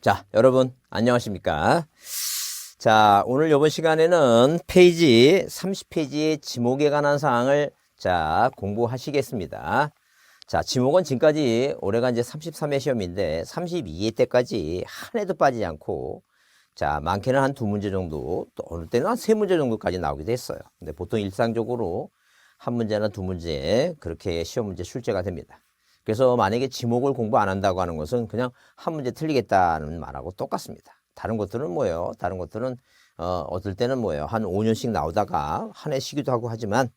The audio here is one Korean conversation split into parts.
자, 여러분 안녕하십니까? 자, 오늘 이번 시간에는 페이지 30페이지의 지목에 관한 사항을 공부하시겠습니다. 자, 지목은 지금까지 올해가 이제 33회 시험인데 32회 때까지 한 해도 빠지지 않고 많게는 한 2문제 정도, 또 어느 때는 한 3문제 정도까지 나오기도 했어요. 근데 보통 일상적으로 한 문제나 2문제 그렇게 시험 문제 출제가 됩니다. 그래서 만약에 지목을 공부 안 한다고 하는 것은 그냥 한 문제 틀리겠다는 말하고 똑같습니다. 다른 것들은 뭐예요? 다른 것들은 어떨 때는 뭐예요? 한 5년씩 나오다가 한 해시기도 하고 하지만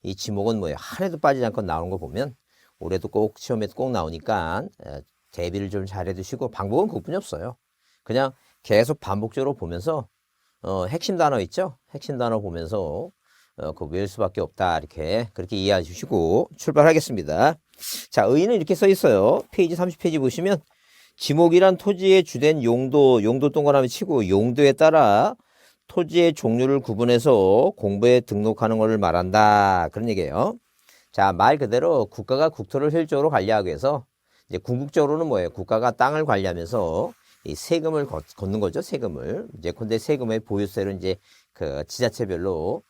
이 지목은 뭐예요? 한 해도 빠지지 않고 나오는 거 보면 올해도 꼭 시험에 꼭 나오니까 대비를 좀 잘해 두시고, 방법은 그것뿐이 없어요. 그냥 계속 반복적으로 보면서 핵심 단어 있죠? 핵심 단어 보면서 그 외울 수밖에 없다, 이렇게 그렇게 이해해 주시고 출발하겠습니다. 자, 의의는 이렇게 써 있어요. 페이지 30페이지 보시면 지목이란 토지의 주된 용도 동그라미 치고 용도에 따라 토지의 종류를 구분해서 공부에 등록하는 것을 말한다, 그런 얘기예요. 자, 말 그대로 국가가 국토를 효율적으로 관리하기 위해서 이제 궁극적으로는 뭐예요? 국가가 땅을 관리하면서 이 세금을 걷는 거죠. 세금을. 예컨대 세금의 보유세를 이제 그 지자체별로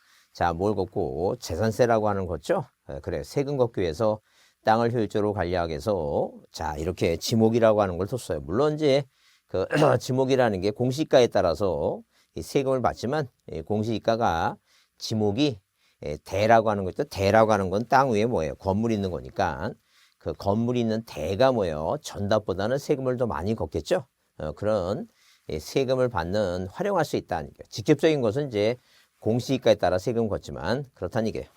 뭘 걷고 재산세라고 하는 거죠. 그래, 세금 걷기 위해서 땅을 효율적으로 관리하기 위해서 이렇게 지목이라고 하는 걸 뒀어요. 물론 이제 그 지목이라는 게 공시가에 따라서 이 세금을 받지만 공시가가 지목이 대라고 하는 거죠. 대라고 하는 건 땅 위에 뭐예요? 건물이 있는 거니까 그 건물이 있는 대가 뭐예요? 전답보다는 세금을 더 많이 걷겠죠. 그런 세금을 활용할 수 있다는 게, 직접적인 것은 이제 공시가에 따라 세금 걷지만 그렇다는 얘기예요.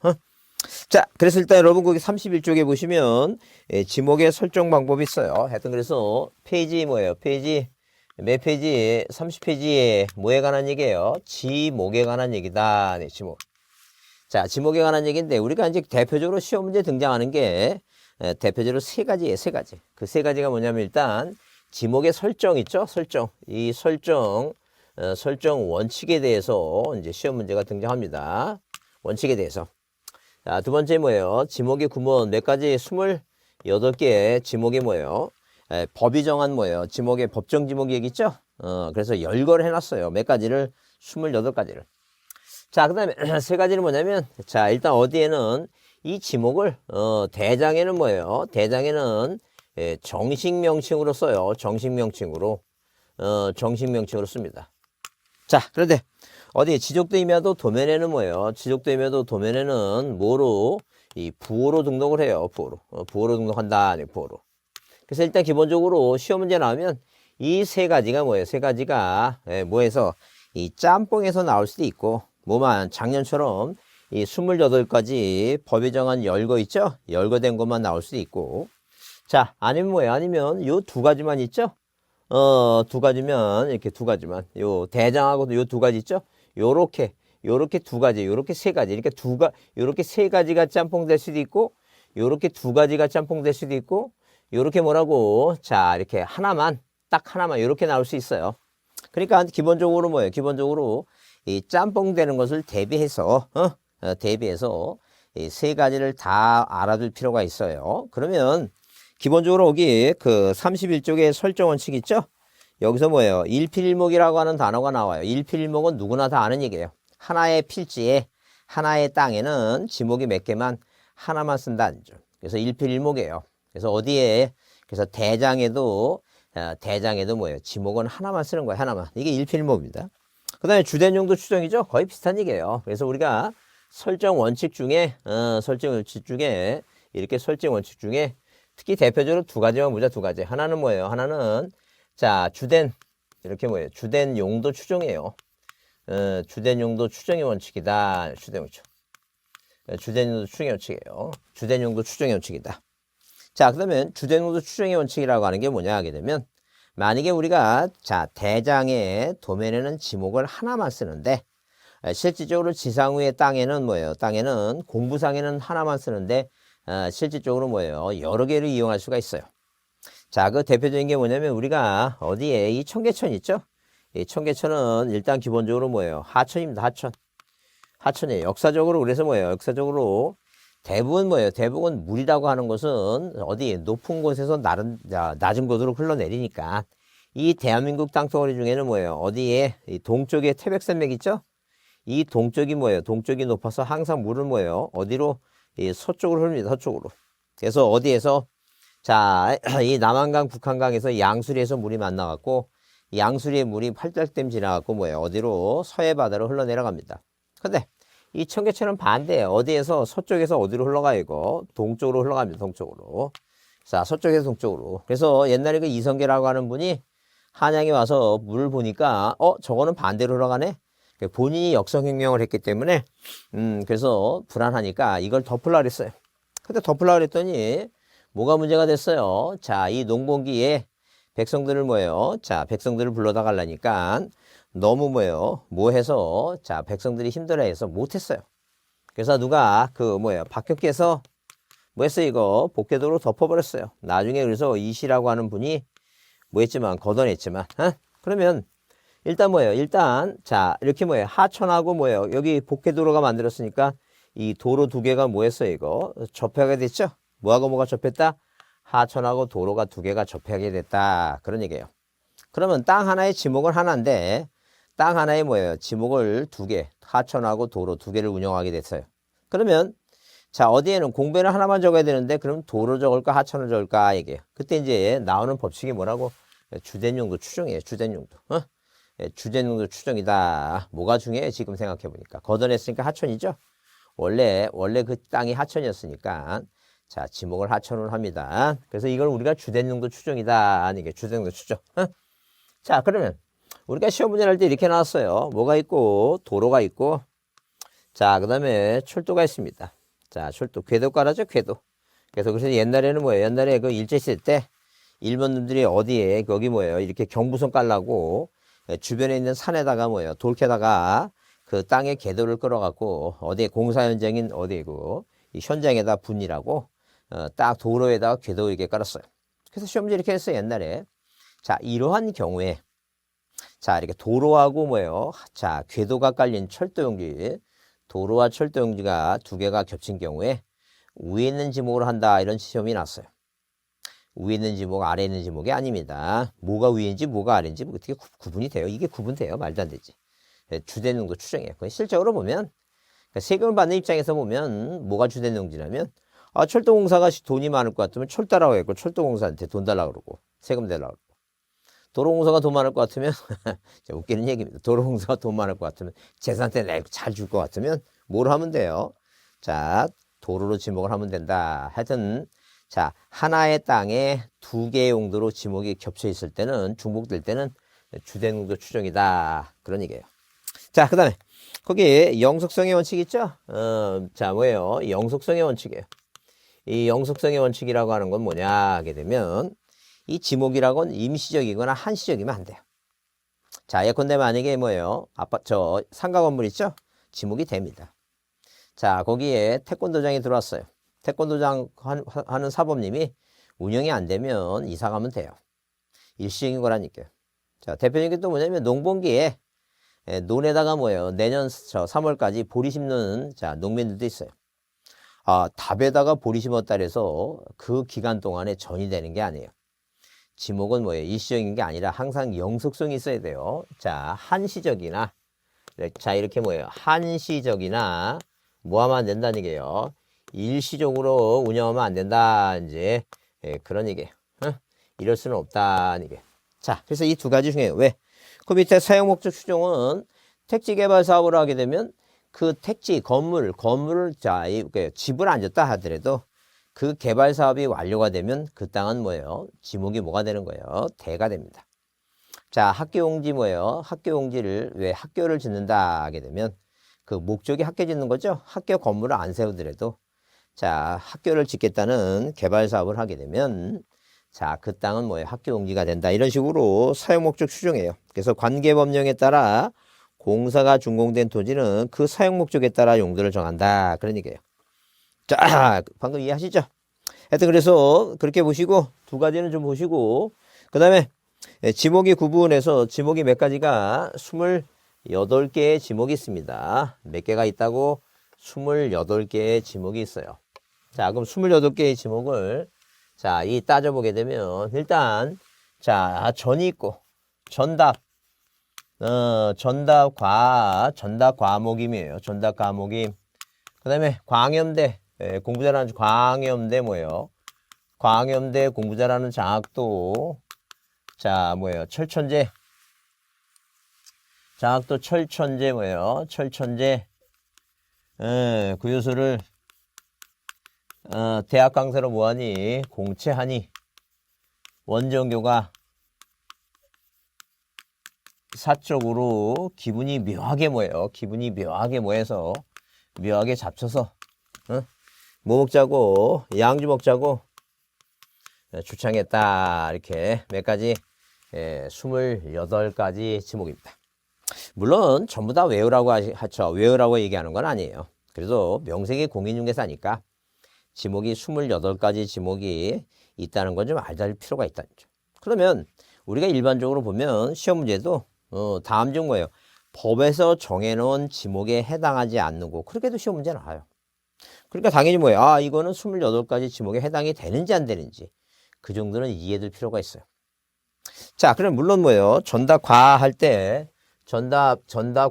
자, 그래서 일단 여러분 거기 31쪽에 보시면 지목의 설정 방법이 있어요. 하여튼 그래서 페이지 뭐예요? 몇 페이지? 30페이지에 뭐에 관한 얘기예요? 지목에 관한 얘기다. 네, 지목. 자, 지목에 관한 얘기인데 우리가 이제 대표적으로 시험 문제에 등장하는 게 대표적으로 세 가지예요. 세 가지. 그 세 가지가 뭐냐면 일단 지목의 설정 있죠? 설정. 이 설정 원칙에 대해서 이제 시험 문제가 등장합니다. 원칙에 대해서. 자, 두 번째 뭐예요? 지목의 구문 몇 가지? 28개 지목이 뭐예요? 법이 정한 뭐예요? 지목의 법정 지목 얘기 있죠? 그래서 열거를 해놨어요. 몇 가지를? 28가지를. 자, 그 다음에 세 가지는 뭐냐면, 일단 어디에는 이 지목을, 대장에는 뭐예요? 대장에는 정식 명칭으로 써요. 정식 명칭으로 씁니다. 자, 그런데 어디 지적도임야도 도면에는 뭐예요? 지적도임야도 도면에는 뭐로? 이 부호로 등록을 해요. 부호로 등록한다. 네, 부호로. 그래서 일단 기본적으로 시험 문제 나오면 이 세 가지가 뭐예요? 세 가지가 뭐에서 이 짬뽕에서 나올 수도 있고, 뭐만 작년처럼 이 28가지 법이 정한 열거 있죠? 열거된 것만 나올 수도 있고. 자, 아니면 뭐예요? 아니면 요 두 가지만 있죠? 두 가지면, 이렇게 두 가지만. 요 대장하고도 요 두 가지 있죠? 요렇게 두 가지, 요렇게 세 가지. 이렇게 요렇게 세 가지가 짬뽕 될 수도 있고, 요렇게 두 가지가 짬뽕 될 수도 있고, 요렇게 뭐라고? 이렇게 딱 하나만, 요렇게 나올 수 있어요. 그러니까 기본적으로 뭐예요? 기본적으로 이 짬뽕 되는 것을 대비해서, 이 세 가지를 다 알아둘 필요가 있어요. 그러면, 기본적으로 여기 그 31쪽에 설정 원칙 있죠? 여기서 뭐예요? 일필일목이라고 하는 단어가 나와요. 일필일목은 누구나 다 아는 얘기예요. 하나의 필지에, 하나의 땅에는 지목이 몇 개만 하나만 쓴다는 점. 그래서 일필일목이에요. 그래서 그래서 대장에도 뭐예요? 지목은 하나만 쓰는 거예요. 하나만. 이게 일필일목입니다. 그 다음에 주된 용도 추정이죠? 거의 비슷한 얘기예요. 그래서 우리가 설정 원칙 중에 이렇게 설정 원칙 중에 특히 대표적으로 두 가지만 보자. 두 가지. 하나는 뭐예요? 하나는 이렇게 뭐예요? 주된 용도 추정이에요. 주된 용도 추정의 원칙이다. 주된 용도 추정의 원칙이에요. 주된 용도 추정의 원칙이다. 자, 그러면 주된 용도 추정의 원칙이라고 하는 게 뭐냐 하게 되면, 만약에 우리가 대장의 도면에는 지목을 하나만 쓰는데, 실질적으로 지상위의 땅에는 뭐예요? 땅에는 공부상에는 하나만 쓰는데, 실질적으로 뭐예요? 여러 개를 이용할 수가 있어요. 자, 그 대표적인 게 뭐냐면 우리가 어디에 이 청계천 있죠? 이 청계천은 일단 기본적으로 뭐예요? 하천입니다. 하천이에요. 역사적으로 그래서 뭐예요? 역사적으로 대부분 뭐예요? 대부분 물이라고 하는 것은 어디 높은 곳에서 낮은 곳으로 흘러내리니까 이 대한민국 땅덩어리 중에는 뭐예요? 어디에? 이 동쪽에 태백산맥 있죠? 이 동쪽이 뭐예요? 동쪽이 높아서 항상 물은 뭐예요? 어디로? 이 서쪽으로 흐릅니다. 서쪽으로. 그래서 어디에서? 자, 이 남한강, 북한강에서 양수리에서 물이 만나갖고 양수리의 물이 팔달댐 지나갖고 뭐예요? 어디로? 서해 바다로 흘러내려갑니다. 근데 이 청계천은 반대예요. 어디에서? 서쪽에서 어디로 흘러가요? 이거 동쪽으로 흘러갑니다. 동쪽으로. 자, 서쪽에서 동쪽으로. 그래서 옛날에 그 이성계라고 하는 분이 한양에 와서 물을 보니까 저거는 반대로 흘러가네. 본인이 역성혁명을 했기 때문에 그래서 불안하니까 이걸 덮으려고 그랬어요. 근데 덮으려고 그랬더니 뭐가 문제가 됐어요. 자, 이 농번기에 백성들을 뭐예요? 자, 백성들을 불러다 가려니까 너무 뭐예요? 뭐 해서 자, 백성들이 힘들어해서 못했어요. 그래서 누가 박혁기에서 뭐 했어요? 이거 복궤도로 덮어버렸어요. 나중에 그래서 이시라고 하는 분이 뭐 했지만 걷어냈지만 그러면 일단 뭐예요? 일단 자, 이렇게 뭐예요? 하천하고 뭐예요? 여기 복궤도로가 만들었으니까 이 도로 두 개가 뭐 했어요? 이거 접하게 됐죠? 뭐하고 뭐가 접했다? 하천하고 도로가 두 개가 접하게 됐다. 그런 얘기예요. 그러면 땅 하나의 지목은 하나인데 땅 하나에 뭐예요? 지목을 두 개, 하천하고 도로 두 개를 운영하게 됐어요. 그러면 자, 어디에는 공배는 하나만 적어야 되는데 그럼 도로 적을까 하천을 적을까 이게. 그때 이제 나오는 법칙이 뭐라고? 주된 용도 추정이에요. 주된 용도. 주된 용도 추정이다. 뭐가 중요해? 지금 생각해 보니까. 걷어냈으니까 하천이죠. 원래 그 땅이 하천이었으니까 자, 지목을 하천으로 합니다. 그래서 이걸 우리가 주된 용도 추정이다. 이게 주된 용도 추정. 자, 그러면 우리가 시험 문제 할 때 이렇게 나왔어요. 뭐가 있고 도로가 있고 자, 그다음에 철도가 있습니다. 자, 철도 궤도가라죠, 궤도. 그래서 옛날에는 뭐예요? 옛날에 그 일제시대 때 일본 놈들이 어디에 거기 뭐예요? 이렇게 경부선 깔라고 주변에 있는 산에다가 뭐예요? 돌캐다가 그 땅에 궤도를 끌어갖고 어디에 공사 현장인 어디고 이 현장에다 분이라고 딱 도로에다가 궤도 이렇게 깔았어요. 그래서 시험 문제 이렇게 했어요, 옛날에. 자, 이러한 경우에 자, 이렇게 도로하고 뭐예요? 자, 궤도가 깔린 철도용지, 도로와 철도용지가 두 개가 겹친 경우에 위에 있는 지목으로 한다. 이런 시험이 났어요. 위에 있는 지목, 아래에 있는 지목이 아닙니다. 뭐가 위인지 뭐가 아래인지 어떻게 구분이 돼요? 이게 구분돼요? 말도 안 되지. 주된 용도 추정이에요. 실적으로 보면 세금을 받는 입장에서 보면 뭐가 주된 용지냐면 철도공사가 돈이 많을 것 같으면 철다라고 했고 철도공사한테 돈 달라고 그러고 세금 내라고 그러고 도로공사가 돈 많을 것 같으면 웃기는 얘기입니다. 도로공사가 돈 많을 것 같으면 재산세 내고 잘 줄 것 같으면 뭘 하면 돼요? 자, 도로로 지목을 하면 된다. 하여튼 자, 하나의 땅에 두 개의 용도로 지목이 겹쳐 있을 때는 중복될 때는 주된 용도 추정이다. 그런 얘기예요. 자, 그 다음에 거기에 영속성의 원칙 있죠? 자, 뭐예요? 영속성의 원칙이에요. 이 영속성의 원칙이라고 하는 건 뭐냐 하게 되면 이 지목이라고는 임시적이거나 한시적이면 안 돼요. 자, 예컨대 만약에 뭐예요? 상가 건물 있죠? 지목이 됩니다. 자, 거기에 태권도장이 들어왔어요. 태권도장 하는 사범님이 운영이 안 되면 이사 가면 돼요. 일시적인 거라니까요. 자, 대표적인 게 또 뭐냐면 농번기에 논에다가 뭐예요? 내년 3월까지 보리 심는 자, 농민들도 있어요. 답에다가 보리 심었다 해서 그 기간 동안에 전이 되는 게 아니에요. 지목은 뭐예요? 일시적인 게 아니라 항상 영속성이 있어야 돼요. 자, 한시적이나 자, 이렇게 뭐예요? 한시적이나 뭐 하면 안 된다는 얘기예요. 일시적으로 운영하면 안 된다. 이제 그런 얘기예요. 이럴 수는 없다는 얘기예요. 자, 그래서 이 두 가지 중에 왜? 그 밑에 사용 목적 추정은 택지 개발 사업을 하게 되면 그 택지 건물을 자, 집을 안 졌다 하더라도 그 개발 사업이 완료가 되면 그 땅은 뭐예요? 지목이 뭐가 되는 거예요? 대가 됩니다. 자, 학교용지 뭐예요? 학교용지를 왜 학교를 짓는다 하게 되면 그 목적이 학교 짓는 거죠? 학교 건물을 안 세우더라도 자, 학교를 짓겠다는 개발 사업을 하게 되면 자, 그 땅은 뭐예요? 학교용지가 된다. 이런 식으로 사용 목적 추정해요. 그래서 관계법령에 따라 공사가 준공된 토지는 그 사용 목적에 따라 용도를 정한다. 그런 얘기예요. 자, 방금 이해하시죠? 하여튼 그래서 그렇게 보시고 두 가지는 좀 보시고 그 다음에 지목이 구분해서 지목이 몇 가지가 28개의 지목이 있습니다. 몇 개가 있다고? 28개의 지목이 있어요. 자, 그럼 28개의 지목을 자, 이 따져보게 되면 일단 자, 전이 있고 전답. 전답 과목임이에요. 전답 과목임. 그 다음에 광염대. 공부 잘하는 광염대 뭐예요? 광염대 공부 잘하는 장학도. 자, 뭐예요? 철천재. 장학도 철천재 뭐예요? 철천재. 그 요소를 대학 강사로 뭐하니? 공채하니. 원정교가 사적으로 기분이 묘하게 뭐예요? 기분이 묘하게 뭐해서 묘하게 잡쳐서 뭐 먹자고? 양주 먹자고 주창했다. 이렇게 몇 가지 28가지 지목입니다. 물론 전부 다 외우라고 하죠. 외우라고 얘기하는 건 아니에요. 그래도 명색이 공인중개사니까 지목이 28가지 지목이 있다는 건 좀 알아둘 필요가 있다는 점. 그러면 우리가 일반적으로 보면 시험 문제도 다음 중 뭐예요? 법에서 정해놓은 지목에 해당하지 않는 거. 그렇게도 시험 문제 나와요. 그러니까 당연히 뭐예요? 아, 이거는 28가지 지목에 해당이 되는지 안 되는지 그 정도는 이해될 필요가 있어요. 자, 그럼 물론 뭐예요? 전답 과 할 때 전답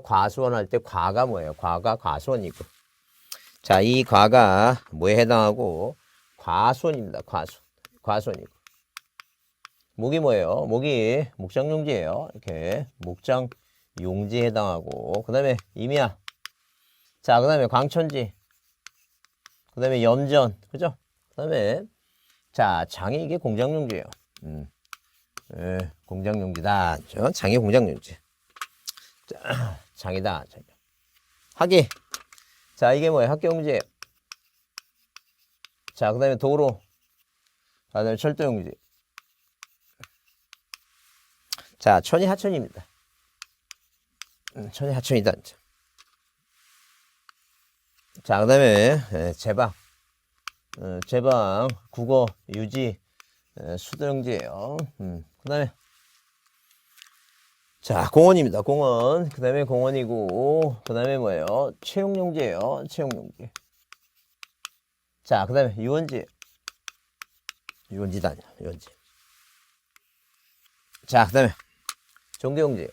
과수원 할 때 과가 뭐예요? 과가 과수원이고. 자, 이 과가 뭐에 해당하고? 과수원입니다. 과수원이고. 목이 뭐예요? 목이 목장용지예요. 이렇게 목장용지에 해당하고. 그 다음에 임야. 자, 그 다음에 광천지. 그 다음에 염전. 그죠? 그 다음에 자, 장이 이게 공장용지예요. 공장용지다. 장이 공장용지. 자, 장이다. 학이. 자, 이게 뭐예요? 학교용지예요. 자, 그 다음에 도로. 그 다음에 철도용지. 자, 천이 하천입니다. 천이 하천이다. 자, 그 다음에 제방. 제방, 국어, 유지, 수도용지예요. 그 다음에 자, 공원입니다. 공원. 그 다음에 공원이고, 그 다음에 뭐예요? 채용용지예요. 채용용지. 자, 그 다음에 유원지. 유원지다. 유원지. 자, 그 다음에 종교용지.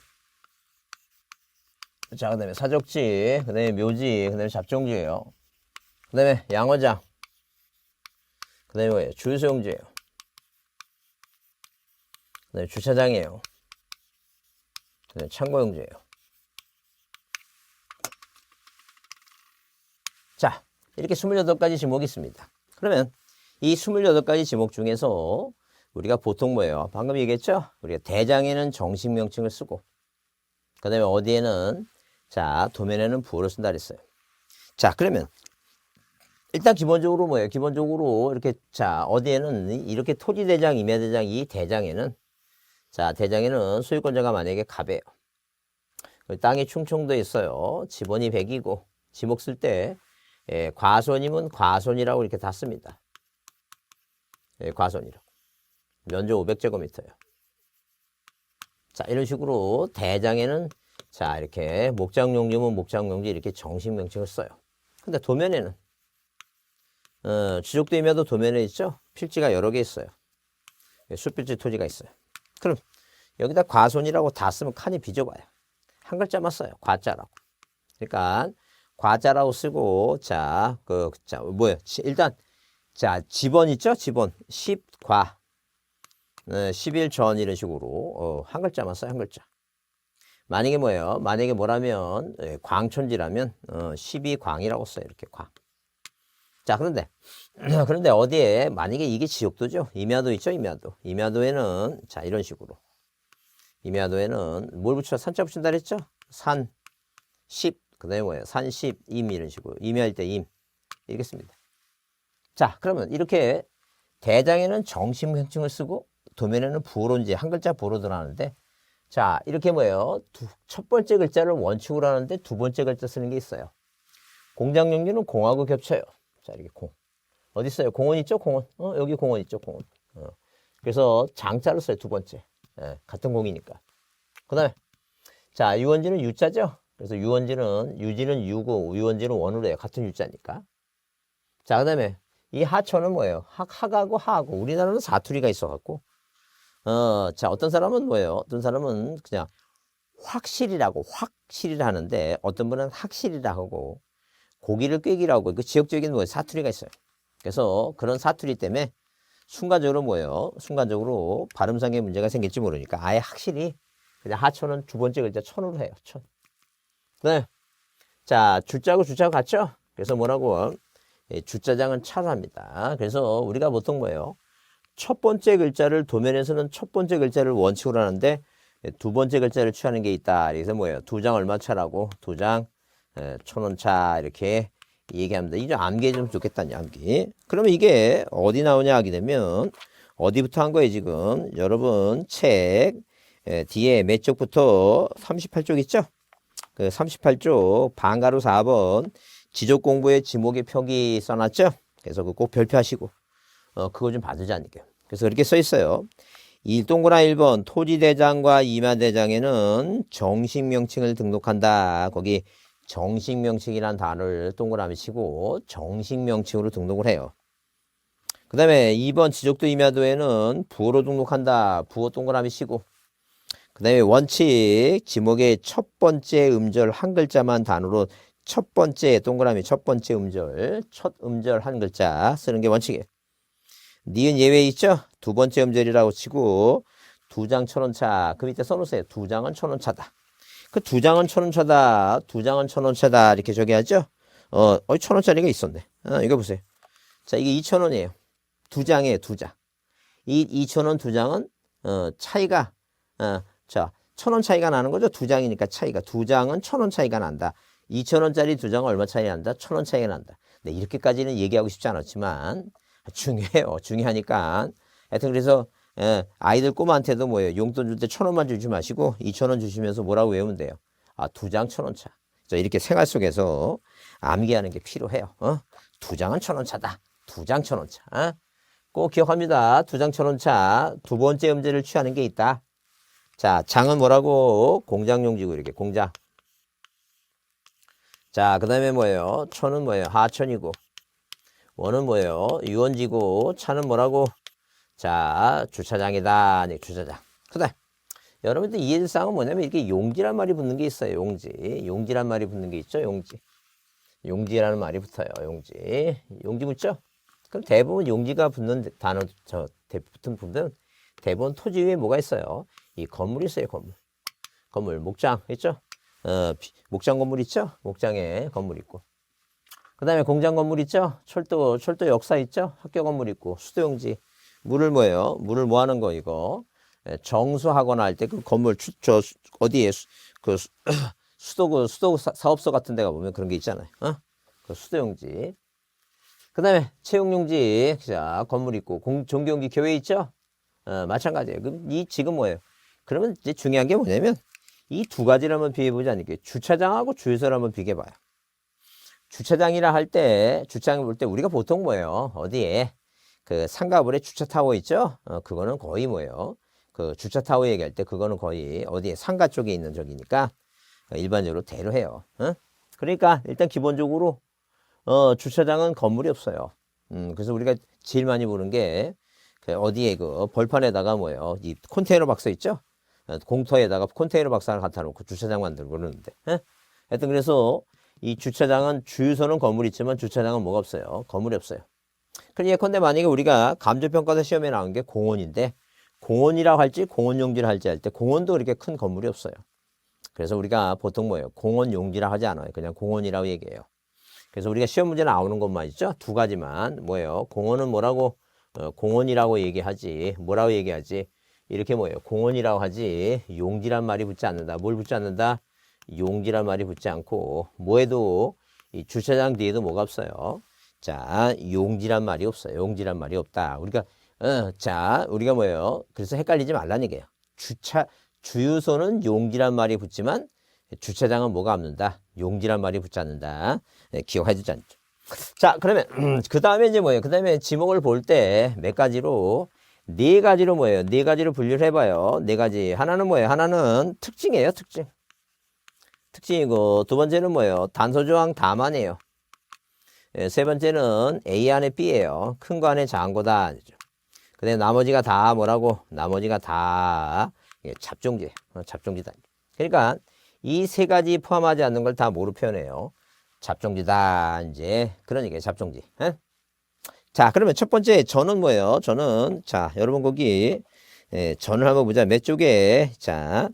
자, 그 다음에 사적지. 그 다음에 묘지. 그 다음에 잡종지예요. 그 다음에 양어장. 그 다음에 뭐예요? 주유소용지예요. 그 다음에 주차장이에요. 그 다음에 창고용지예요. 자, 이렇게 28가지 지목이 있습니다. 그러면 이 28가지 지목 중에서 우리가 보통 뭐예요? 방금 얘기했죠? 우리가 대장에는 정식 명칭을 쓰고, 그 다음에 어디에는, 자, 도면에는 부호를 쓴다 그랬어요. 자, 그러면 일단 기본적으로 뭐예요? 기본적으로 이렇게, 자, 어디에는 이렇게 토지대장, 임야대장, 이 대장에는, 자, 대장에는 소유권자가 만약에 갑이에요. 땅이 충청도에 있어요. 지번이 100이고, 지목 쓸 때, 과손이면 과손이라고 이렇게 다 씁니다. 과손이라고. 면적 500제곱미터예요. 자, 이런 식으로 대장에는 자, 이렇게 목장용지면 목장용지 이렇게 정식 명칭을 써요. 근데 도면에는 지적도 임야도 도면에 있죠? 필지가 여러 개 있어요. 숲필지 토지가 있어요. 그럼 여기다 과손이라고 다 쓰면 칸이 비좁아요. 한 글자만 써요. 과자라고. 그러니까 과자라고 쓰고 자, 자, 뭐예요? 일단 자, 지번 있죠? 지번 10과 11전 이런 식으로 한 글자만 써요. 한 글자. 만약에 뭐예요? 만약에 뭐라면 광천지라면 12광이라고 써요. 이렇게 광. 자, 그런데 어디에 만약에 이게 지역도죠? 임야도 있죠? 임야도. 임야도에는 자, 이런 식으로. 임야도에는 뭘 붙여? 산자 붙인다 그랬죠? 산 10. 그다음에 뭐예요? 산 10, 임 이런 식으로. 임야일 때 임. 이렇게 씁니다. 자, 그러면 이렇게 대장에는 정식 명칭을 쓰고 도면에는 부호론지 한 글자 부호로 들어가는데 자, 이렇게 뭐예요? 첫 번째 글자를 원칙으로 하는데 두 번째 글자 쓰는 게 있어요. 공장용지는 공하고 겹쳐요. 자, 이렇게 공. 어디 있어요? 공원 있죠? 공원. 여기 공원 있죠? 공원. 그래서 장자를 써요. 두 번째. 같은 공이니까. 그 다음에 자, 유원지는 유자죠? 그래서 유지는 유고 유원지는 원으로 해요. 같은 유자니까. 자, 그 다음에 이 하천은 뭐예요? 학하고 하하고 우리나라는 사투리가 있어갖고 자, 어떤 사람은 뭐예요? 어떤 사람은 그냥 확실이라고 하는데 어떤 분은 확실이라고 하고 고기를 꾀기라고 그 지역적인 뭐 사투리가 있어요. 그래서 그런 사투리 때문에 순간적으로 뭐예요? 순간적으로 발음상의 문제가 생길지 모르니까 아예 확실히 그냥 하천은 두 번째 글자 천으로 해요. 천. 네. 자, 주자고 주자고 같죠? 그래서 뭐라고? 예, 주자장은 차로 합니다. 그래서 우리가 보통 뭐예요? 첫 번째 글자를 도면에서는 첫 번째 글자를 원칙으로 하는데 두 번째 글자를 취하는 게 있다. 그래서 뭐예요? 두 장 얼마 차라고? 두 장 1,000원 차 이렇게 얘기합니다. 이제 암기해 좀 좋겠다니 암기. 그러면 이게 어디 나오냐 하게 되면 어디부터 한 거예요 지금? 여러분 책 뒤에 몇 쪽부터 38쪽 있죠? 그 38쪽 방가로 4번 지적 공부의 지목의 표기 써놨죠? 그래서 꼭 별표하시고 그거 좀 봐두지 않을게요. 그래서 그렇게 써 있어요. 1동그라 1번 토지대장과 임야대장에는 정식명칭을 등록한다. 거기 정식명칭이란 단어를 동그라미 치고 정식명칭으로 등록을 해요. 그 다음에 2번 지적도 임야도에는 부호로 등록한다. 부호 동그라미 치고 그 다음에 원칙 지목의 첫 번째 음절 한 글자만 단어로 첫 번째 동그라미 첫 번째 음절 첫 음절 한 글자 쓰는 게 원칙이에요. 니은 예외 있죠? 두 번째 음절이라고 치고 두 장 1,000원 차. 그 밑에 써놓으세요. 두 장은 1,000원 차다. 그 두 장은 1,000원 차다. 두 장은 1,000원 차다. 이렇게 저기 하죠? 1,000원짜리가 있었네. 이거 보세요. 자, 이게 2,000원이에요. 두 장이에요, 두 장. 이 2,000원 두 장은, 차이가, 자, 1,000원 차이가 나는 거죠? 두 장이니까 차이가. 두 장은 1,000원 차이가 난다. 2,000원짜리 두 장은 얼마 차이 난다? 1,000원 차이가 난다. 네, 이렇게까지는 얘기하고 싶지 않았지만, 중요해요. 중요하니까. 하여튼 그래서, 아이들 꼬마한테도 뭐예요? 용돈 줄 때 1,000원만 주지 마시고 2,000원 주시면서 뭐라고 외우면 돼요? 아, 두 장 1,000원 차. 자, 이렇게 생활 속에서 암기하는 게 필요해요. 두 장은 1,000원 차다. 두 장 1,000원 차. 꼭 기억합니다. 두 장 1,000원 차. 두 번째 음절을 취하는 게 있다. 자, 장은 뭐라고? 공장용지고 이렇게 공장. 자, 그 다음에 뭐예요? 천은 뭐예요? 하천이고. 원은 뭐예요? 유원지고. 차는 뭐라고? 자, 주차장이다. 네, 주차장. 그 다음. 여러분들 이해될 사항은 뭐냐면 이렇게 용지란 말이 붙는 게 있어요. 용지. 용지란 말이 붙는 게 있죠. 용지. 용지라는 말이 붙어요. 용지. 용지 붙죠? 그럼 대부분 용지가 붙는 단어, 붙은 부분 대부분 토지 위에 뭐가 있어요? 이 건물이 있어요. 건물. 목장 있죠? 목장 건물 있죠? 목장에 건물 있고. 그 다음에 공장 건물 있죠? 철도 역사 있죠? 학교 건물 있고. 수도용지. 물을 뭐예요? 물을 뭐 하는 거, 이거? 정수하거나 할 때 그 건물, 어디에, 수도 사업소 같은 데가 보면 그런 게 있잖아요. 그 수도용지. 그 다음에 채용용지. 자, 건물 있고. 종교용지 교회 있죠? 마찬가지예요. 그럼 지금 뭐예요? 그러면 이제 중요한 게 뭐냐면 이 두 가지를 한번 비교해보지 않을게요. 주차장하고 주유소를 한번 비교해봐요. 주차장이라 할 때, 주차장을 볼 때 우리가 보통 뭐예요? 어디에? 그 상가불에 주차타워 있죠? 그거는 거의 뭐예요? 그 주차타워 얘기할 때 그거는 거의 어디에? 상가 쪽에 있는 적이니까 일반적으로 대로해요. 그러니까 일단 기본적으로 주차장은 건물이 없어요. 그래서 우리가 제일 많이 보는 게 그 어디에 그 벌판에다가 뭐예요? 이 컨테이너 박스 있죠? 공터에다가 컨테이너 박스 하나 갖다 놓고 주차장 만들고 그러는데. 하여튼 그래서 이 주차장은 주유소는 건물이 있지만 주차장은 뭐가 없어요? 건물이 없어요. 그럼 예컨대 만약에 우리가 감정평가사 시험에 나온 게 공원인데 공원이라고 할지 공원 용지라 할지 할 때 공원도 그렇게 큰 건물이 없어요. 그래서 우리가 보통 뭐예요? 공원 용지라 하지 않아요. 그냥 공원이라고 얘기해요. 그래서 우리가 시험 문제 나오는 것만 있죠? 두 가지만 뭐예요? 공원은 뭐라고? 공원이라고 얘기하지. 뭐라고 얘기하지? 이렇게 뭐예요? 공원이라고 하지. 용지란 말이 붙지 않는다. 뭘 붙지 않는다? 용지란 말이 붙지 않고 뭐에도 이 주차장 뒤에도 뭐가 없어요? 자, 용지란 말이 없어요. 용지란 말이 없다. 우리가 우리가 뭐예요? 그래서 헷갈리지 말라는 얘기예요. 주유소는 용지란 말이 붙지만 주차장은 뭐가 없는다? 용지란 말이 붙지 않는다. 기억해 두지 않죠. 자, 그러면 그 다음에 이제 뭐예요? 그 다음에 지목을 볼 때 몇 가지로 네 가지로 뭐예요? 네 가지로 분류를 해봐요. 네 가지. 하나는 뭐예요? 하나는 특징이에요. 특징이고 두 번째는 뭐예요? 단서조항 다만이에요. 세 번째는 A 안에 B예요. 큰 거 안에 작은 거다. 그 근데 나머지가 다 뭐라고? 나머지가 다 잡종지, 잡종지다. 그러니까 이 세 가지 포함하지 않는 걸 다 뭐로 표현해요? 잡종지다. 이제 그런 얘기예요. 잡종지. 에? 자, 그러면 첫 번째 전은 뭐예요? 전은 자, 여러분 거기 전을 한번 보자. 몇 쪽에 자,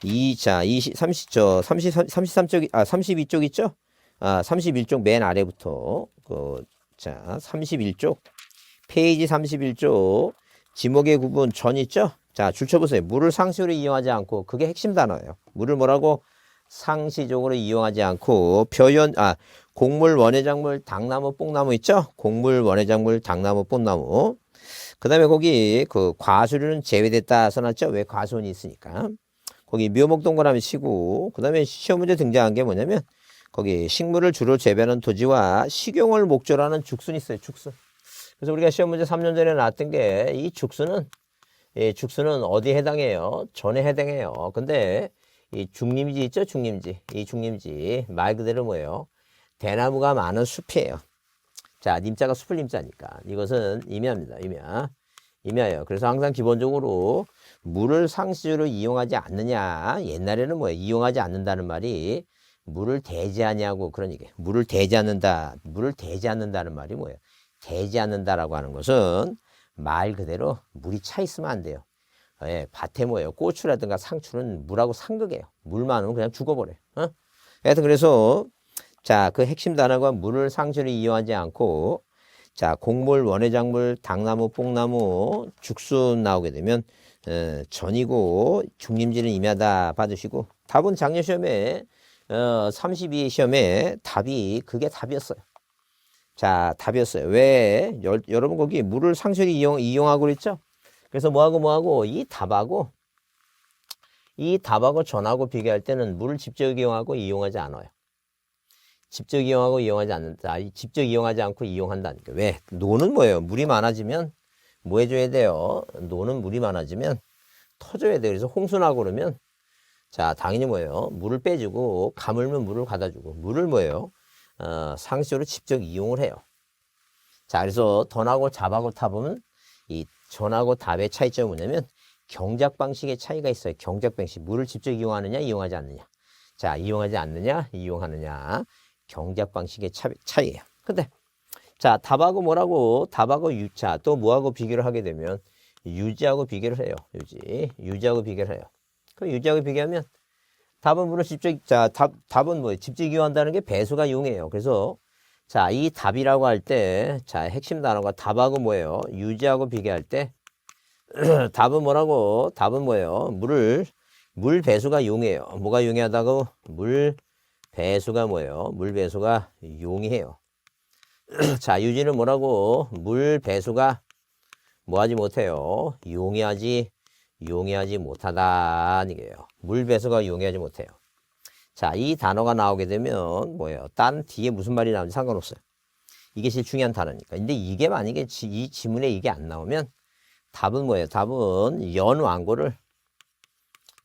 33쪽 32쪽 있죠? 31쪽 맨 아래부터 자, 31쪽 페이지 31쪽 지목의 구분 전 있죠? 자, 줄 쳐보세요. 물을 상시적으로 이용하지 않고 그게 핵심 단어예요. 물을 뭐라고? 상시적으로 이용하지 않고 곡물, 원예작물, 당나무, 뽕나무 있죠? 곡물, 원예작물, 당나무, 뽕나무. 그 다음에 거기 과수류는 제외됐다 써놨죠? 왜 과수원이 있으니까. 거기 묘목 동그라미 치고 그 다음에 시험 문제 등장한 게 뭐냐면 거기 식물을 주로 재배하는 토지와 식용을 목적으로 하는 죽순이 있어요. 죽순. 그래서 우리가 시험 문제 3년 전에 나왔던 게 이 죽순은 어디에 해당해요? 전에 해당해요. 근데 이 중림지 있죠? 중림지. 이 중림지 말 그대로 뭐예요? 대나무가 많은 숲이에요. 자, 님자가 숲을 님자니까 이것은 임야입니다. 임야예요. 그래서 항상 기본적으로 물을 상시적으로 이용하지 않느냐. 옛날에는 뭐예요? 이용하지 않는다는 말이 물을 대지하냐고 그런 얘기예요. 물을 대지 않는다는 말이 뭐예요? 대지 않는다라고 하는 것은 말 그대로 물이 차 있으면 안 돼요. 예, 밭에 뭐예요? 고추라든가 상추는 물하고 상극이에요. 물 많으면 그냥 죽어버려요. 하여튼 그래서 자, 그 핵심 단어가 물을 상시적으로 이용하지 않고 자, 곡물, 원예작물, 당나무, 뽕나무, 죽순 나오게 되면 전이고 중림지는 임야다 받으시고 답은 작년 시험에 32 시험에 그게 답이었어요. 자, 답이었어요. 왜? 여러분 거기 물을 상시적으로 이용하고 그랬죠? 그래서 뭐하고 이 답하고 전하고 비교할 때는 물을 직접 이용하고 이용하지 않아요. 직접 이용하고 이용하지 않는다. 직접 이용하지 않고 이용한다니까. 왜? 노는 뭐예요? 물이 많아지면 뭐 해줘야 돼요? 노는 물이 많아지면 터줘야 돼요. 그래서 홍수나고 그러면 자, 당연히 뭐예요? 물을 빼주고 가물면 물을 갖다주고 물을 뭐예요? 상시적으로 직접 이용을 해요. 자, 그래서 던하고 잡하고 타보면 이 전하고 답의 차이점이 뭐냐면 경작 방식의 차이가 있어요. 경작 방식. 물을 직접 이용하느냐, 이용하지 않느냐. 자, 이용하지 않느냐, 이용하느냐. 경작 방식의 차이예요. 근데 자, 답하고 뭐라고? 답하고 유차 또 뭐하고 비교를 하게 되면 유지하고 비교를 해요. 유지하고 비교를 해요. 그 유지하고 비교하면 답은 물을 직접 답은 뭐예요? 직접 이용한다는 게 배수가 용이에요. 그래서 자, 이 답이라고 할 때 자, 핵심 단어가 답하고 뭐예요? 유지하고 비교할 때 답은 뭐라고? 답은 뭐예요? 물 배수가 용이에요. 뭐가 용이하다고? 물 배수가 뭐예요? 물 배수가 용이해요. 자, 유지는 뭐라고? 물 배수가 뭐하지 못해요? 용이하지 못하다. 이게요. 물 배수가 용이하지 못해요. 자, 이 단어가 나오게 되면 뭐예요? 딴 뒤에 무슨 말이 나오는지 상관없어요. 이게 제일 중요한 단어니까. 근데 이게 만약에 이 지문에 이게 안 나오면 답은 뭐예요? 답은 연왕고를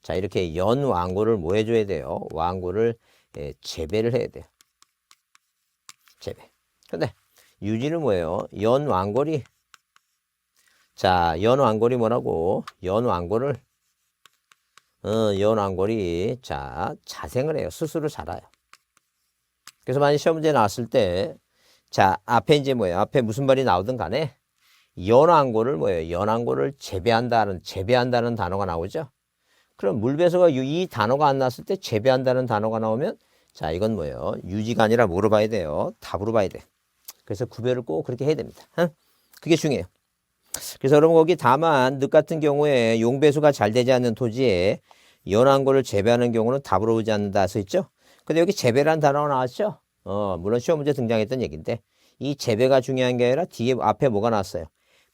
자, 이렇게 연왕고를 뭐 해줘야 돼요? 왕고를 재배를 해야 돼요. 재배. 근데 유지는 뭐예요? 연왕골이 자, 연왕골이 뭐라고? 연왕골이 자, 자생을 해요. 스스로 자라요. 그래서 만약 시험 문제 나왔을 때 자, 앞에 이제 뭐예요? 앞에 무슨 말이 나오든 간에 연왕골을 뭐예요? 연왕골을 재배한다는 단어가 나오죠? 그럼 물배수가 이 단어가 안 나왔을 때 재배한다는 단어가 나오면 자, 이건 뭐예요? 유지가 아니라 뭐로 봐야 돼요? 답으로 봐야 돼. 그래서 구별을 꼭 그렇게 해야 됩니다. 그게 중요해요. 그래서 여러분 거기 다만 늪 같은 경우에 용배수가 잘 되지 않는 토지에 연왕골을 재배하는 경우는 답으로 오지 않는다 써 있죠? 근데 여기 재배라는 단어가 나왔죠? 물론 시험 문제 등장했던 얘기인데 이 재배가 중요한 게 아니라 뒤에 앞에 뭐가 나왔어요?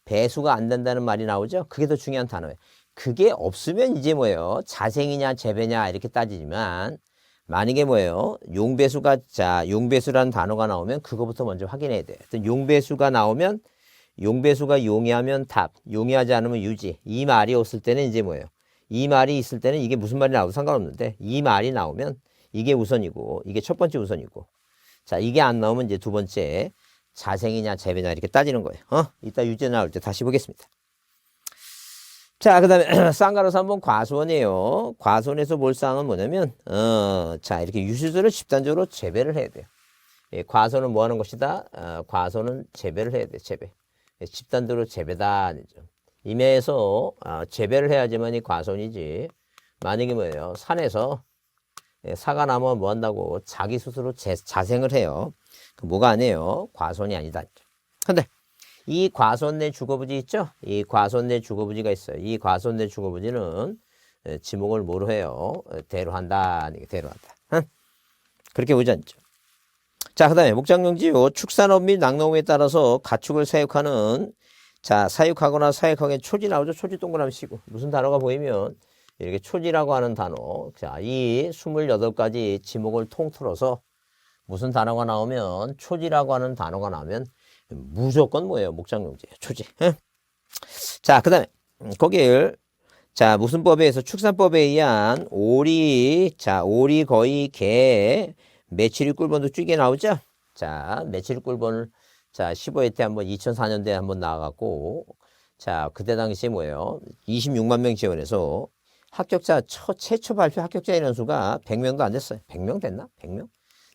배수가 안 된다는 말이 나오죠? 그게 더 중요한 단어예요. 그게 없으면 이제 뭐예요? 자생이냐 재배냐 이렇게 따지지만 만약에 뭐예요? 용배수라는 단어가 나오면 그거부터 먼저 확인해야 돼요. 용배수가 나오면 용배수가 용이하면 답, 용이하지 않으면 유지. 이 말이 없을 때는 이제 뭐예요? 이 말이 있을 때는 이게 무슨 말이 나와도 상관없는데 이 말이 나오면 이게 우선이고 이게 첫 번째 우선이고 자, 이게 안 나오면 이제 두 번째 자생이냐 재배냐 이렇게 따지는 거예요. 이따 유제 나올 때 다시 보겠습니다. 자, 그 다음에 쌍가로사 한번 과수원이에요. 과수원에서 볼 사항은 뭐냐면 자, 이렇게 유실수를 집단적으로 재배를 해야 돼요. 예, 과수원은 뭐 하는 것이다? 과수원은 재배를 해야 돼. 재배. 예, 집단적으로 재배다. 임야에서 재배를 해야지만이 과수원이지. 만약에 뭐예요? 산에서 사과 나무가 뭐 한다고 자기 스스로 자생을 해요. 뭐가 아니에요? 과수원이 아니다. 근데 이 과수원 내 주거부지 있죠? 이 과수원 내 주거부지가 있어요. 이 과수원 내 주거부지는 지목을 뭐로 해요? 대로 한다. 대로 한다. 그렇게 보지 않죠. 자, 그 다음에 목장용지요. 축산업 및 낙농에 따라서 가축을 사육하는, 자, 사육하거나 사육하기엔 초지 나오죠? 초지 동그라미 치고. 무슨 단어가 보이면 이렇게 초지라고 하는 단어. 자, 이 28가지 지목을 통틀어서 무슨 단어가 나오면 초지라고 하는 단어가 나오면 무조건 뭐예요? 목장용지예요. 초지. 자, 그 다음에 거길 자, 무슨 법에 의해서 축산법에 의한 오리, 자, 오리, 거의, 개, 메추리, 꿀본도 쭉 나오죠? 자, 메추리, 꿀본을 자, 15회 때 한번 2004년도에 한번 나와갖고 자, 그때 당시에 뭐예요? 26만 명 지원해서 합격자 최초 발표 합격자 인원수가 100명도 안 됐어요. 100명 됐나? 100명?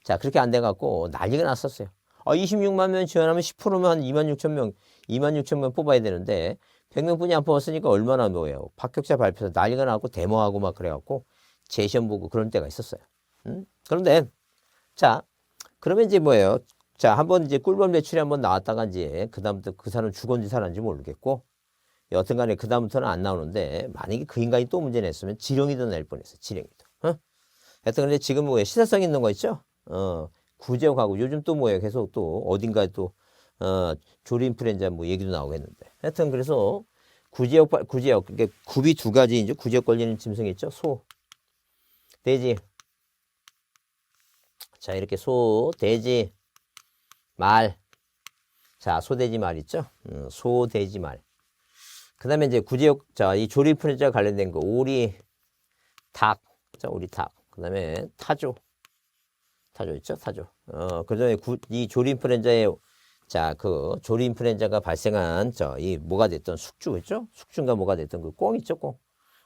자, 그렇게 안 돼갖고 난리가 났었어요. 26만 명 지원하면 10%면 한 26,000명, 26,000명 뽑아야 되는데 100명 뿐이 안 뽑았으니까 얼마나 뭐예요. 합격자 발표에서 난리가 나고 데모하고 막 그래갖고 재시험 보고 그런 때가 있었어요. 그런데 자, 그러면 이제 뭐예요. 자, 한번 이제 꿀벌 매출이 한번 나왔다가 이제 그다음부터 그 사람 죽었는지 살았는지 모르겠고 여튼 간에 그다음부터는 안 나오는데 만약에 그 인간이 또 문제 냈으면 지렁이도 낼 뻔했어요. 지렁이도. 여튼 근데 지금 뭐예요. 시사성 있는 거 있죠? 구제역하고 요즘 또 뭐예요. 계속 또 어딘가에 또 조류 인플루엔자 뭐 얘기도 나오고 했는데. 하여튼 그래서 구제역, 그러니까 굽이 두 가지 이제 구제역 걸리는 짐승 있죠? 소, 돼지. 자, 이렇게 소, 돼지, 말. 자, 소, 돼지, 말 있죠? 소, 돼지, 말. 그 다음에 이제 구제역, 자, 이 조류 인플루엔자 관련된 거, 오리, 닭. 자, 오리, 닭. 그 다음에 타조. 타조 있죠? 타조. 그 다음에 이 조류 인플루엔자의 자, 그 조류 인플루엔자가 발생한 이 뭐가 됐던 숙주 있죠? 숙주인가 뭐가 됐던 그 꽁 있죠? 꽁.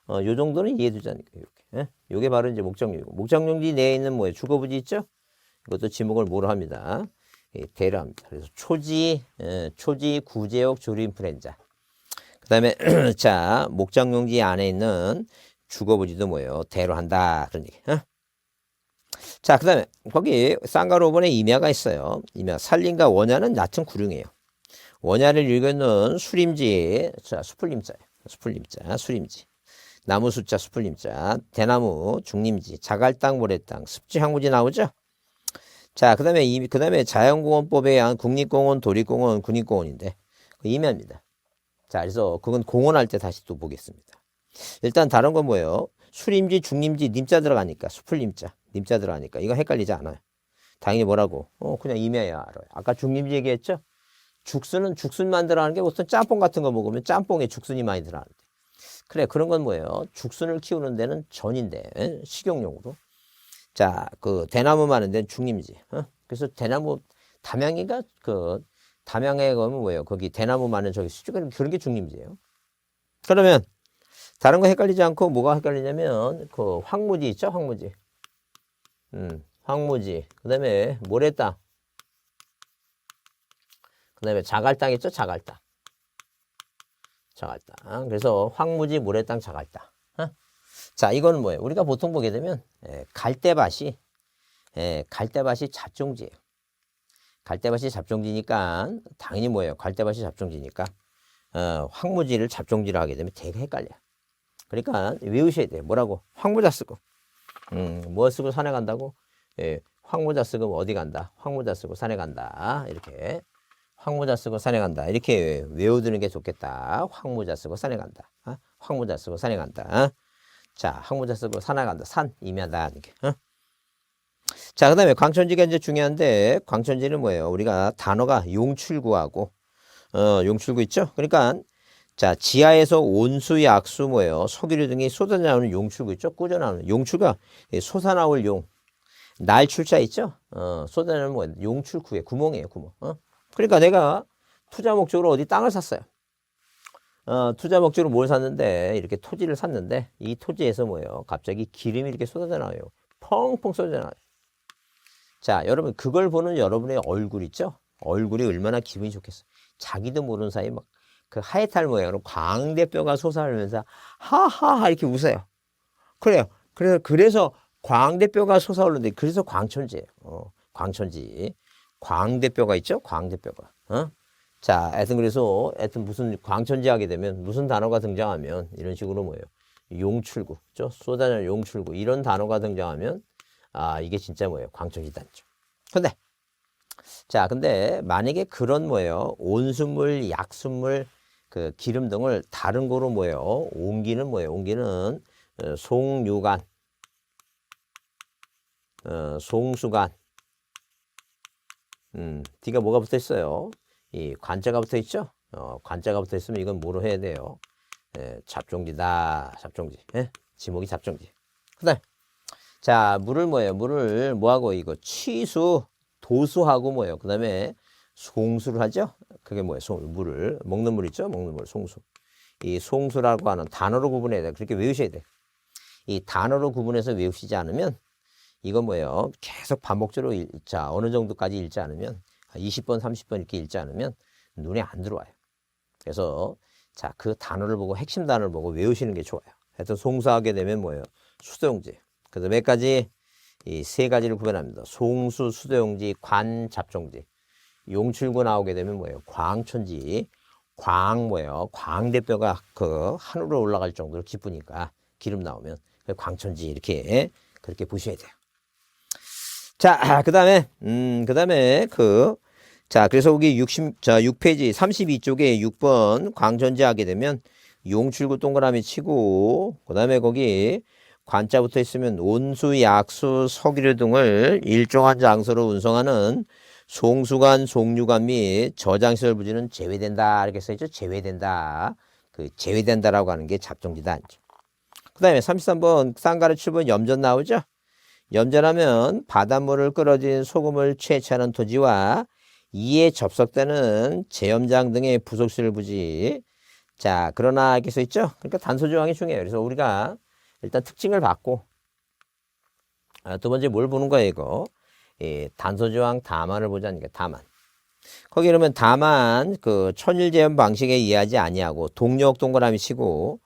요 정도는 이해되지 않을까 이렇게. 예? 요게 바로 이제 목장용지고. 목장용지 내에 있는 뭐예요? 주거부지 있죠? 이것도 지목을 뭐로 합니다? 대로 합니다. 그래서 초지, 초지, 구제역, 조류 인플루엔자. 그 다음에 자, 목장용지 안에 있는 주거부지도 뭐예요? 대로 한다. 그런 얘기. 자, 그 다음에 거기 쌍가로본에 임야가 있어요. 임야. 산림과 원야는 얕은 구룡이에요. 원야를 읽는 수림지, 자, 수풀림자예요. 수풀림자, 수림지. 나무 숫자, 수풀림자. 대나무, 중림지. 자갈땅, 모래땅, 습지, 항무지 나오죠? 자, 그 다음에 자연공원법에 의한 국립공원, 도립공원, 군립공원인데, 그 임야입니다. 자, 그래서 그건 공원할 때 다시 또 보겠습니다. 일단 다른 건 뭐예요? 수림지, 중림지, 님자 들어가니까, 수풀림자, 님자 들어가니까, 이거 헷갈리지 않아요. 당연히 뭐라고? 그냥 임야야, 알아요. 아까 중림지 얘기했죠? 죽순만 들어가는 게 보통 짬뽕 같은 거 먹으면 짬뽕에 죽순이 많이 들어가는데. 그래, 그런 건 뭐예요? 죽순을 키우는 데는 전인데, 식용용으로. 자, 그 대나무 많은 데는 중림지. 그래서 대나무, 담양이가 담양에 가면 뭐예요? 거기 대나무 많은 저기 수족관 그런 게 중림지예요. 그러면 다른 거 헷갈리지 않고 뭐가 헷갈리냐면 그 황무지 있죠? 황무지. 황무지. 그다음에 모래땅. 그다음에 자갈땅 있죠? 자갈땅. 자갈땅. 그래서 황무지, 모래땅, 자갈땅. 자, 이거는 뭐예요? 우리가 보통 보게 되면 갈대밭이 잡종지예요. 갈대밭이 잡종지니까 당연히 뭐예요? 갈대밭이 잡종지니까 황무지를 잡종지로 하게 되면 되게 헷갈려요. 그러니까 외우셔야 돼요. 뭐라고? 황무자 쓰고 뭐 쓰고 산에 간다고? 황무자 쓰고 어디 간다? 황무자 쓰고 산에 간다. 이렇게 황무자 쓰고 산에 간다. 이렇게 외워두는 게 좋겠다. 황무자 쓰고 산에 간다. 황무자 쓰고 산에 간다. 자, 황무자 쓰고 산에 간다. 산, 임야다. 이렇게. 자, 그 다음에 광천지가 이제 중요한데, 광천지는 뭐예요? 우리가 단어가 용출구하고, 용출구 있죠? 그러니까, 자, 지하에서 온수, 약수 뭐예요? 석유류 등이 쏟아져 나오는 용출구 있죠? 꾸져 나오는 용출가, 솟아나올 용. 날 출자 있죠? 쏟아내는 뭐예요? 용출구에 구멍이에요, 구멍. 그러니까 내가 투자 목적으로 어디 땅을 샀어요. 투자 목적으로 뭘 샀는데 이렇게 토지를 샀는데 이 토지에서 뭐예요? 갑자기 기름이 이렇게 쏟아져 나와요. 펑펑 쏟아져 나와요. 자, 여러분 그걸 보는 여러분의 얼굴 있죠? 얼굴이 얼마나 기분이 좋겠어요. 자기도 모르는 사이에 막 그 하회탈 모양으로 광대뼈가 솟아오르면서 하하하 이렇게 웃어요. 그래요. 그래서 광대뼈가 솟아오르는데 그래서 광천지예요. 광천지. 광대뼈가 있죠? 광대뼈가. 자, 하여튼 무슨 광천지 하게 되면 무슨 단어가 등장하면 이런 식으로 뭐예요? 용출구, 그죠? 쏟아져 용출구 이런 단어가 등장하면 이게 진짜 뭐예요? 광천지 단죠. 근데 만약에 그런 뭐예요? 온수물, 약수물, 그 기름 등을 다른 거로 뭐예요? 옮기는 뭐예요? 옮기는 송유관, 송수관. 뒤가 뭐가 붙어 있어요? 이 관자가 붙어 있죠? 관자가 붙어 있으면 이건 뭐로 해야 돼요? 잡종지다. 잡종지. 지목이 잡종지. 그다음 자, 물을 뭐예요? 물을 뭐하고 이거 취수, 도수하고 뭐예요? 그다음에 송수를 하죠? 그게 뭐예요? 물을 먹는 물 있죠? 먹는 물 송수. 이 송수라고 하는 단어로 구분해야 돼. 그렇게 외우셔야 돼. 이 단어로 구분해서 외우시지 않으면 이건 뭐예요? 계속 반복적으로 자, 어느 정도까지 읽지 않으면 20번, 30번 이렇게 읽지 않으면 눈에 안 들어와요. 그래서 자, 그 단어를 보고 핵심 단어를 보고 외우시는 게 좋아요. 하여튼 송수하게 되면 뭐예요? 수도용지. 그래서 몇 가지 이 세 가지를 구별합니다. 송수, 수도용지, 관, 잡종지. 용출구 나오게 되면 뭐예요? 광천지. 뭐예요? 광대뼈가 그 하늘로 올라갈 정도로 기쁘니까 기름 나오면 광천지 이렇게 그렇게 보셔야 돼요. 자, 그다음에 그래서 여기 6페이지 32쪽에 6번 광천지 하게 되면 용출구 동그라미 치고 그다음에 거기 관자 붙어 있으면 온수, 약수, 석유류 등을 일정한 장소로 운송하는 송수관, 송유관 및 저장시설 부지는 제외된다. 이렇게 써있죠. 제외된다. 그 제외된다라고 하는 게 잡종지다. 그 다음에 33번 쌍가루 7번 염전 나오죠. 염전하면 바닷물을 끓어진 소금을 채취하는 토지와 이에 접속되는 제염장 등의 부속시설 부지. 자, 그러나 이렇게 써있죠. 그러니까 단서 조항이 중요해요. 그래서 우리가 일단 특징을 받고 두 번째 뭘 보는 거예요, 이거? 단서조항 다만을 보자는 게 다만. 거기 그러면 다만 그 천일제염 방식에 이해하지 아니하고 동력 동그라미 치고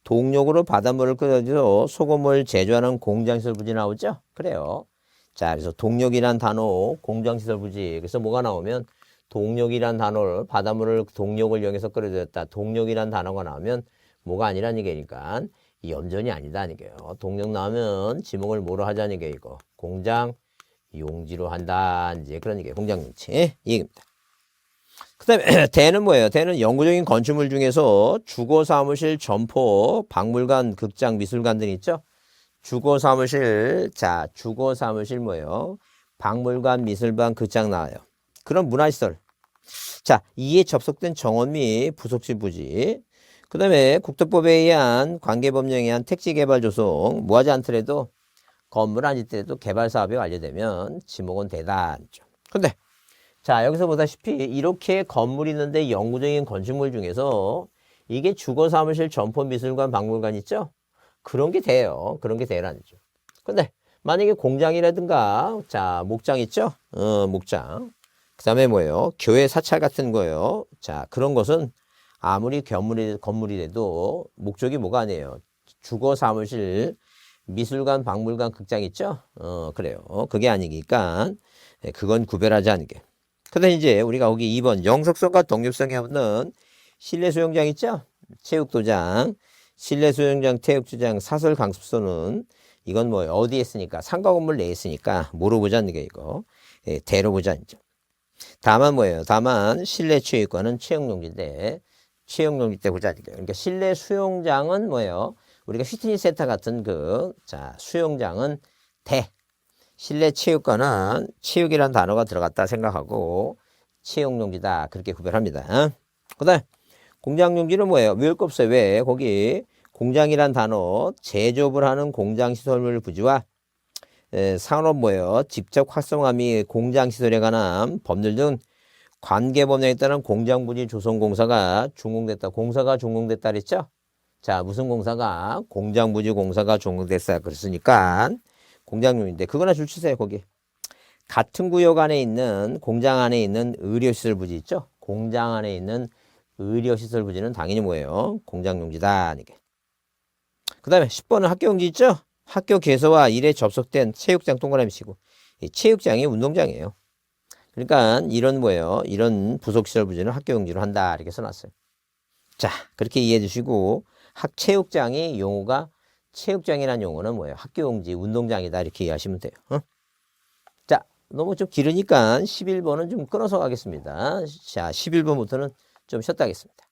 동력으로 바닷물을 끓여서 소금을 제조하는 공장시설 부지 나오죠? 그래요. 자, 그래서 동력이란 단어, 공장시설 부지. 그래서 뭐가 나오면 동력이란 단어를 바닷물을 동력을 이용해서 끓여졌다. 동력이란 단어가 나오면 뭐가 아니라는 얘기니까 이 염전이 아니다는 얘기예요. 동력 나오면 지목을 뭐로 하자는 얘기예요, 이거. 공장 용지로 한다. 이제 그런 얘기예요. 공장 용지. 이 얘기입니다. 그 다음에 대는 뭐예요? 대는 영구적인 건축물 중에서 주거 사무실, 점포, 박물관, 극장, 미술관 등 있죠? 주거 사무실, 자, 주거 사무실 뭐예요? 박물관, 미술관, 극장 나와요. 그런 문화시설. 자, 이에 접속된 정원 및 부속실 부지. 그 다음에 국토법에 의한 관계법령에 의한 택지개발 조성 뭐 하지 않더라도 건물 안 짓더라도 개발 사업이 완료되면 지목은 대단죠. 근데 자, 여기서 보다시피 이렇게 건물이 있는데 영구적인 건축물 중에서 이게 주거사무실, 점포, 미술관, 박물관 있죠? 그런 게 돼요. 그런 게 대란이죠. 근데 만약에 공장이라든가 자, 목장 있죠? 목장. 그 다음에 뭐예요? 교회 사찰 같은 거예요. 자, 그런 것은 아무리 건물이 돼도 목적이 뭐가 아니에요. 주거 사무실, 미술관, 박물관, 극장 있죠? 그래요. 그게 아니니까 그건 구별하지 않은 게. 근데 이제 우리가 거기 2번 영속성과 독립성이 없는 실내 수영장 있죠? 체육도장, 실내 수영장, 체육주장, 사설 강습소는 이건 뭐 어디에 쓰니까 상가 건물 내에 쓰니까 뭐로 보자는 게 이거 대로 보자는 점. 다만 뭐예요? 다만 실내 체육관은 체육용지인데 체육용지 때 보자는 게. 그러니까 실내 수영장은 뭐예요? 우리가 피트니스 센터 같은 자, 수영장은 실내 체육관은 체육이라는 단어가 들어갔다 생각하고 체육용지다. 그렇게 구별합니다. 그 다음, 공장용지는 뭐예요? 외울 거 없어요. 왜? 거기 공장이란 단어, 제조업을 하는 공장시설물 부지와 산업 뭐예요? 직접 활성화 및 공장시설에 관한 법률 등 관계법령에 따른 공장부지 조성공사가 준공됐다. 공사가 준공됐다 그랬죠? 자, 무슨 공사가? 공장부지 공사가 준공됐다 그랬으니까 공장용인데 그거나 줄치세요 거기. 같은 구역 안에 있는 공장 안에 있는 의료시설 부지 있죠? 공장 안에 있는 의료시설 부지는 당연히 뭐예요? 공장용지다. 그 다음에 10번은 학교용지 있죠? 학교 개소와 일에 접속된 체육장 동그라미 치고 이 체육장이 운동장이에요. 그러니까 이런 뭐예요? 이런 부속시설 부지는 학교용지로 한다 이렇게 써놨어요. 자, 그렇게 이해해 주시고 학체육장이 용어가 체육장이라는 용어는 뭐예요? 학교용지 운동장이다 이렇게 이해하시면 돼요. 자, 너무 좀 길으니까 11번은 좀 끊어서 가겠습니다. 자, 11번부터는 좀 쉬었다 하겠습니다.